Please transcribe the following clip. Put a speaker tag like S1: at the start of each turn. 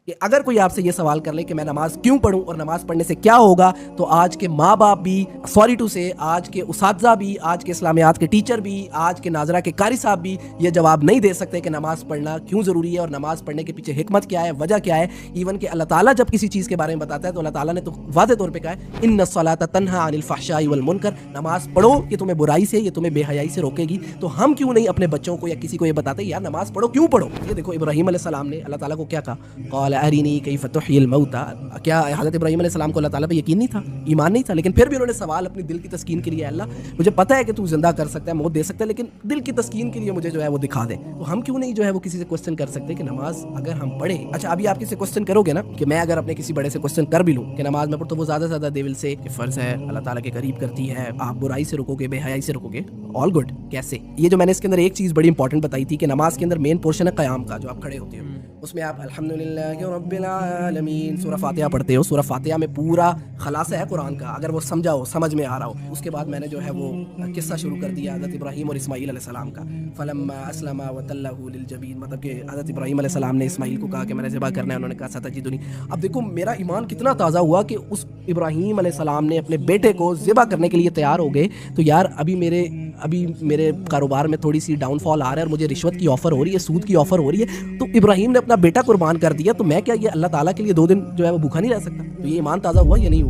S1: کہ اگر کوئی آپ سے یہ سوال کر لے کہ میں نماز کیوں پڑھوں اور نماز پڑھنے سے کیا ہوگا، تو آج کے ماں باپ بھی، سوری ٹو سے آج کے اساتذہ بھی، آج کے اسلامیات کے ٹیچر بھی، آج کے ناظرہ کے قاری صاحب بھی یہ جواب نہیں دے سکتے کہ نماز پڑھنا کیوں ضروری ہے اور نماز پڑھنے کے پیچھے حکمت کیا ہے، وجہ کیا ہے۔ ایون کہ اللہ تعالیٰ جب کسی چیز کے بارے میں بتاتا ہے تو اللہ تعالیٰ نے تو واضح طور پہ کہا ہے ان الصلاۃ تنہی عن الفحشاء والمنکر، نماز پڑھو، یہ تمہیں برائی سے، یہ تمہیں بے حیائی سے روکے گی۔ تو ہم کیوں نہیں اپنے بچوں کو یا کسی کو یہ بتاتے یار نماز پڑھو، کیوں پڑھو؟ یہ دیکھو ابراہیم علیہ السلام نے اللہ تعالیٰ کو کیا کہا، قال ارینی کیف تحیی الموتى، کیا حضرت ابراہیم علیہ السلام کو اللہ تعالیٰ پہ یقین نہیں تھا، ایمان نہیں تھا، لیکن پھر بھی انہوں نے سوال اپنی دل کی تسکین کے لیے، اللہ مجھے پتہ ہے کہ تو زندہ کر سکتا ہے، موت دے سکتا ہے، لیکن دل کی تسکین کے لیے مجھے جو ہے وہ دکھا دے۔ تو ہم کیوں نہیں جو ہے وہ کسی سے کوسچن کر سکتے کہ نماز اگر ہم پڑھیں، اچھا ابھی آپ کسی سے کوسچن کرو گے نا کہ میں اگر اپنے کسی بڑے سے کوسچن کر بھی لوں کہ نماز میں پڑھ، تو وہ زیادہ سے زیادہ دیول سے کہ فرض ہے، اللہ تعالیٰ کے قریب کرتی ہے، آپ برائی سے رکو گے، بے حیائی سے رکو گے، آل گڈ۔ کیسے؟ یہ جو میں نے اس کے اندر ایک چیز بڑی انپورٹنٹ بتائی تھی کہ نماز کے اندر مین پورشن ہے قیام کا، جو آپ کھڑے ہوتے ہو، اس میں آپ الحمدللہ رب العالمین سورہ فاتحہ پڑھتے ہو۔ سورہ فاتحہ میں پورا خلاصہ ہے قرآن کا، اگر وہ سمجھا ہو، سمجھ میں آ رہا ہو۔ اس کے بعد میں نے جو ہے وہ قصہ شروع کر دیا حضرت ابراہیم اور اسماعیل علیہ السلام کا، فلما اسلم وتلہ للجبین، مطلب کہ حضرت ابراہیم علیہ السلام نے اسماعیل کو کہا کہ میں نے ذبح کرنا ہے، انہوں نے کہا ستجدنی۔ اب دیکھو میرا ایمان کتنا تازہ ہوا کہ اس ابراہیم علیہ السلام نے اپنے بیٹے کو ذبح کرنے کے لیے تیار ہو گئے۔ تو یار ابھی میرے کاروبار میں تھوڑی سی ڈاؤن فال آ رہا ہے اور مجھے رشوت کی آفر ہو رہی ہے، سود کی آفر ہو رہی ہے، تو ابراہیم نے اپنا بیٹا قربان کر دیا، تو میں کیا یہ اللہ تعالیٰ کے لیے 2 دن جو ہے وہ بھوکا نہیں رہ سکتا؟ تو یہ ایمان تازہ ہوا یا نہیں ہوا؟